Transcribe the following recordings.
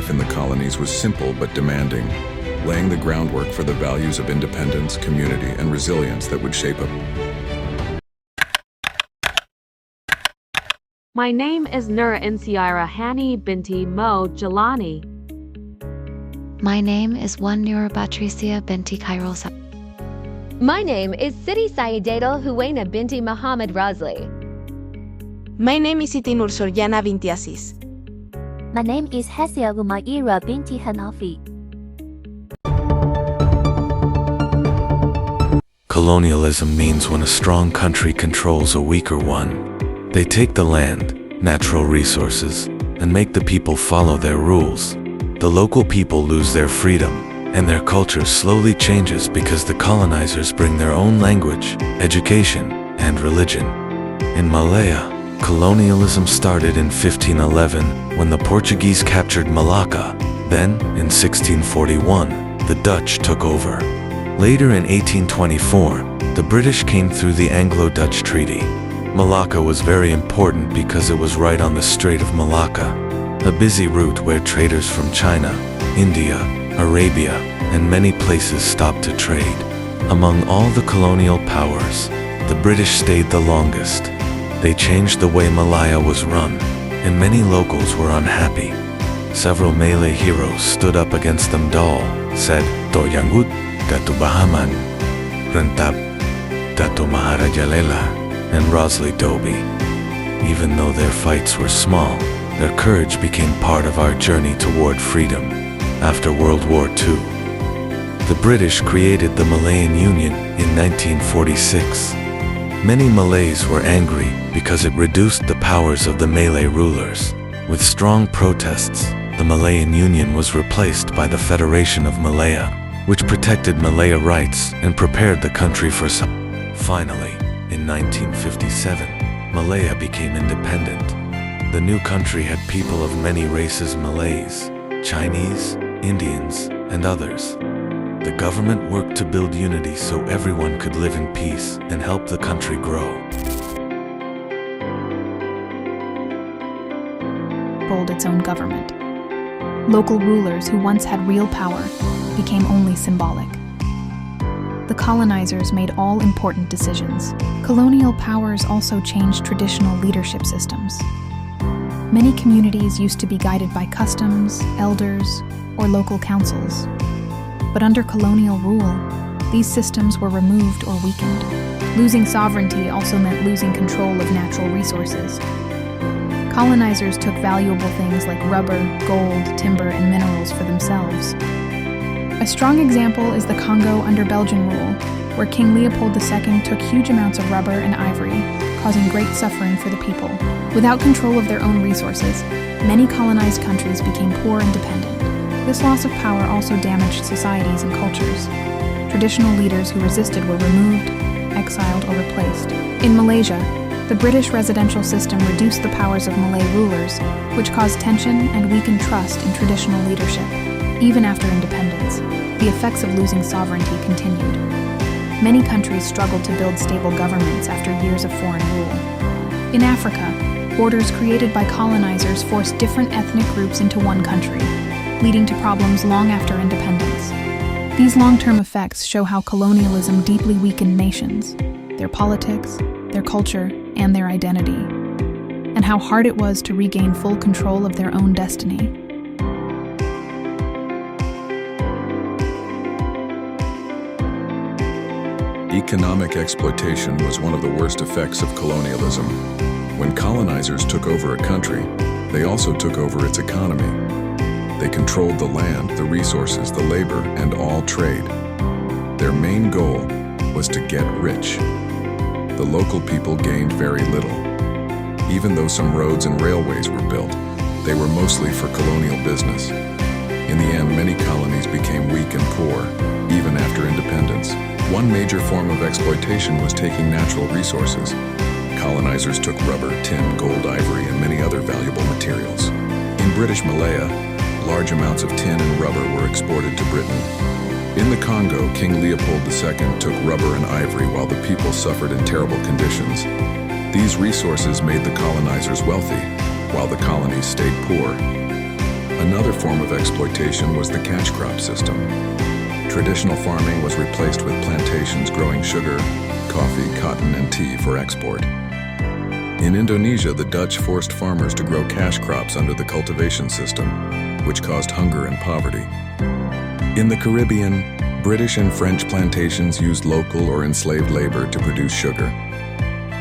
life in the colonies was simple but demanding, laying the groundwork for the values of independence, community, and resilience that would shape a... My name is Nur Insiara Hani Binti Mo Jalani. My name is Nur Patricia Binti Kairosa. My name is Sidi Sayyidatul Huwaina Binti Muhammad Razli. My name is Siti Nur Suryana Binti Aziz. My name is Hasia Umaira Binti Hanafi. Colonialism means when a strong country controls a weaker one. They take the land, natural resources, and make the people follow their rules. The local people lose their freedom, and their culture slowly changes because the colonizers bring their own language, education, and religion. In Malaya, colonialism started in 1511 when the Portuguese captured Malacca. Then, in 1641, the Dutch took over. Later in 1824, the British came through the Anglo-Dutch Treaty. Malacca was very important because it was right on the Strait of Malacca, a busy route where traders from China, India, Arabia, and many places stopped to trade. Among all the colonial powers, the British stayed the longest. They changed the way Malaya was run, and many locals were unhappy. Several Malay heroes stood up against them. Dal said, Toyangut, Datu Bahaman, Rentap, Datu Maharaja Lela, and Rosli Dobi. Even though their fights were small, their courage became part of our journey toward freedom. After World War II, the British created the Malayan Union in 1946. Many Malays were angry because it reduced the powers of the Malay rulers. With strong protests, the Malayan Union was replaced by the Federation of Malaya, which protected Malaya rights and prepared the country for some. Finally, in 1957, Malaya became independent. The new country had people of many races: Malays, Chinese, Indians, and others. The government worked to build unity so everyone could live in peace and help the country grow. Hold its own government. Local rulers who once had real power became only symbolic. The colonizers made all important decisions. Colonial powers also changed traditional leadership systems. Many communities used to be guided by customs, elders, or local councils. But under colonial rule, these systems were removed or weakened. Losing sovereignty also meant losing control of natural resources. Colonizers took valuable things like rubber, gold, timber, and minerals for themselves. A strong example is the Congo under Belgian rule, where King Leopold II took huge amounts of rubber and ivory, causing great suffering for the people. Without control of their own resources, many colonized countries became poor and dependent. This loss of power also damaged societies and cultures. Traditional leaders who resisted were removed, exiled, or replaced. In Malaysia, the British residential system reduced the powers of Malay rulers, which caused tension and weakened trust in traditional leadership. Even after independence, the effects of losing sovereignty continued. Many countries struggled to build stable governments after years of foreign rule. In Africa, borders created by colonizers forced different ethnic groups into one country, leading to problems long after independence. These long-term effects show how colonialism deeply weakened nations, their politics, their culture, and their identity, and how hard it was to regain full control of their own destiny. Economic exploitation was one of the worst effects of colonialism. When colonizers took over a country, they also took over its economy. They controlled the land, the resources, the labor, and all trade. Their main goal was to get rich. The local people gained very little. Even though some roads and railways were built, they were mostly for colonial business. In the end, many colonies became weak and poor, even after independence. One major form of exploitation was taking natural resources. Colonizers took rubber, tin, gold, ivory, and many other valuable materials. In British Malaya, large amounts of tin and rubber were exported to Britain. In the Congo, King Leopold II took rubber and ivory while the people suffered in terrible conditions. These resources made the colonizers wealthy, while the colonies stayed poor. Another form of exploitation was the cash crop system. Traditional farming was replaced with plantations growing sugar, coffee, cotton, and tea for export. In Indonesia, the Dutch forced farmers to grow cash crops under the cultivation system, which caused hunger and poverty. In the Caribbean, British and French plantations used local or enslaved labor to produce sugar.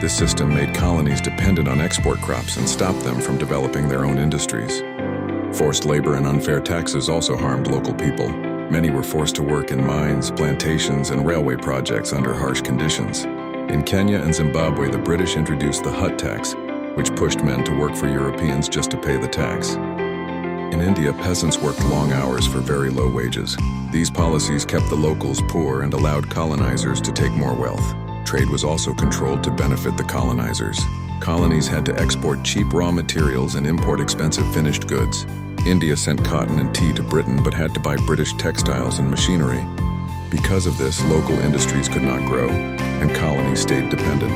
This system made colonies dependent on export crops and stopped them from developing their own industries. Forced labor and unfair taxes also harmed local people. Many were forced to work in mines, plantations, and railway projects under harsh conditions. In Kenya and Zimbabwe, the British introduced the hut tax, which pushed men to work for Europeans just to pay the tax. In India, peasants worked long hours for very low wages. These policies kept the locals poor and allowed colonizers to take more wealth. Trade was also controlled to benefit the colonizers. Colonies had to export cheap raw materials and import expensive finished goods. India sent cotton and tea to Britain but had to buy British textiles and machinery. Because of this, local industries could not grow, and colonies stayed dependent.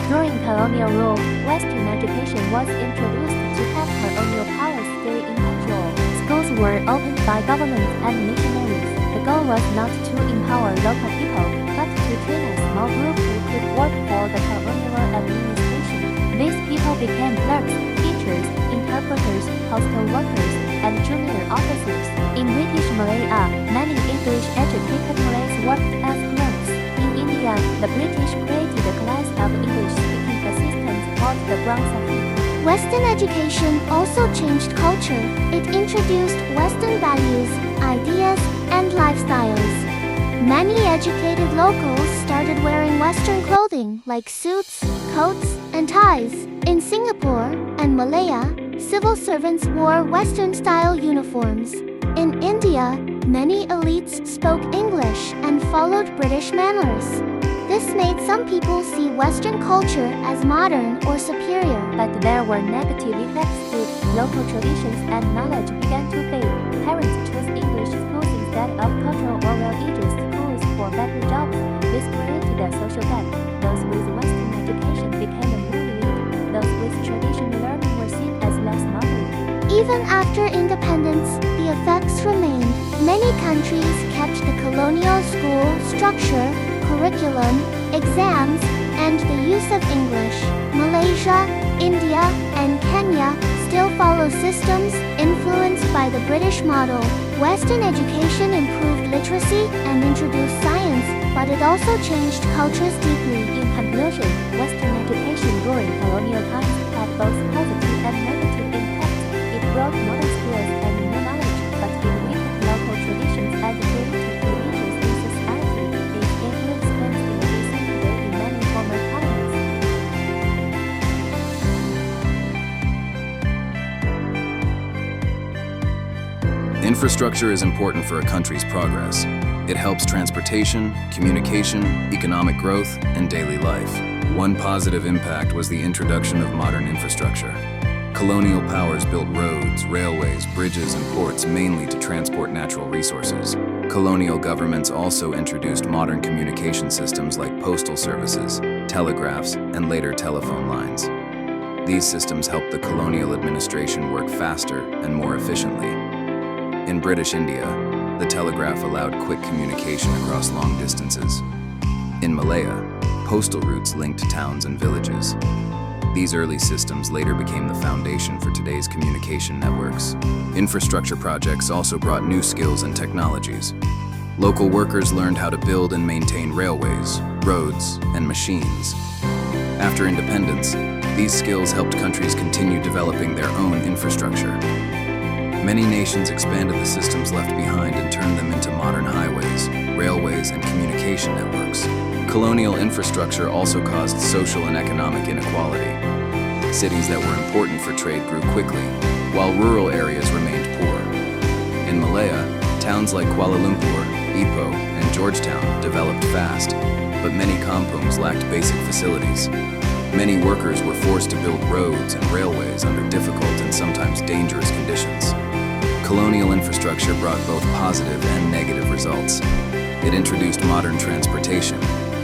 During colonial rule, Western education was introduced to have colonial powers stay in control. Schools were opened by government and missionaries. The goal was not to empower local people, but to train a small group who could work for the colonial administration. These people became clerks, teachers, interpreters, postal workers, and junior officers. In British Malaya, many English-educated Malays worked as clerks. In India, the British created a class of English-speaking assistants called the Brahmins. Western education also changed culture. It introduced Western values, ideas, and lifestyles. Many educated locals started wearing Western clothing like suits, coats, and ties. In Singapore and Malaya, civil servants wore Western-style uniforms. In India, many elites spoke English and followed British manners. This made some people see Western culture as modern or superior. But there were negative effects too. Local traditions and knowledge began to fade. Parents chose English schools instead of cultural or religious schools for better jobs. This created a social gap. Those with Western education became a new elite. Those with traditional learning were seen as less modern. Even after independence, the effects remained. Many countries kept the colonial school structure, curriculum, exams, and the use of English. Malaysia, India, and Kenya still follow systems influenced by the British model. Western education improved literacy and introduced science, but it also changed cultures deeply. In conclusion, Western education during colonial times had both positive and negative impacts. It brought modern skills and new knowledge, but it weakened local traditions and created divisions in society. Its influence stands in the recent today in many former colonies. Infrastructure is important for a country's progress. It helps transportation, communication, economic growth, and daily life. One positive impact was the introduction of modern infrastructure. Colonial powers built roads, railways, bridges, and ports mainly to transport natural resources. Colonial governments also introduced modern communication systems like postal services, telegraphs, and later telephone lines. These systems helped the colonial administration work faster and more efficiently. In British India, the telegraph allowed quick communication across long distances. In Malaya, postal routes linked towns and villages. These early systems later became the foundation for today's communication networks. Infrastructure projects also brought new skills and technologies. Local workers learned how to build and maintain railways, roads, and machines. After independence, these skills helped countries continue developing their own infrastructure. Many nations expanded the systems left behind and turned them into modern highways, railways, and communication networks. Colonial infrastructure also caused social and economic inequality. Cities that were important for trade grew quickly, while rural areas remained poor. In Malaya, towns like Kuala Lumpur, Ipoh, and Georgetown developed fast, but many kampungs lacked basic facilities. Many workers were forced to build roads and railways under difficult and sometimes dangerous conditions. Colonial infrastructure brought both positive and negative results. It introduced modern transportation,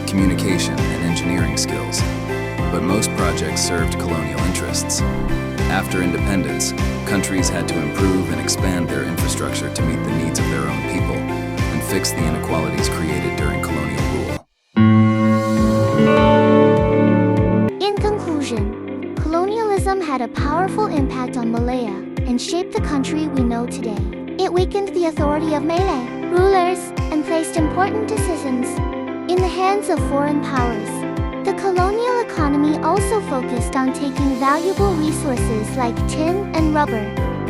communication, and engineering skills. But most projects served colonial interests. After independence, countries had to improve and expand their infrastructure to meet the needs of their own people and fix the inequalities created during colonial rule. In conclusion, colonialism had a powerful impact on Malaya and shaped the country we know today. It weakened the authority of Malay rulers and placed important decisions in the hands of foreign powers. The colonial economy also focused on taking valuable resources like tin and rubber,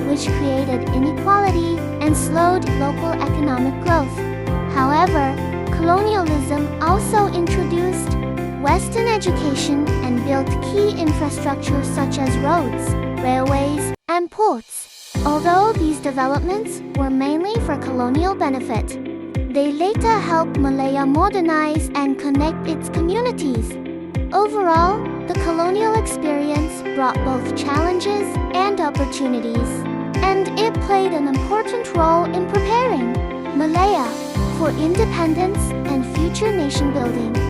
which created inequality and slowed local economic growth. However, colonialism also introduced Western education and built key infrastructure such as roads, railways, and ports. Although these developments were mainly for colonial benefit, they later helped Malaya modernize and connect its communities. Overall, the colonial experience brought both challenges and opportunities, and it played an important role in preparing Malaya for independence and future nation building.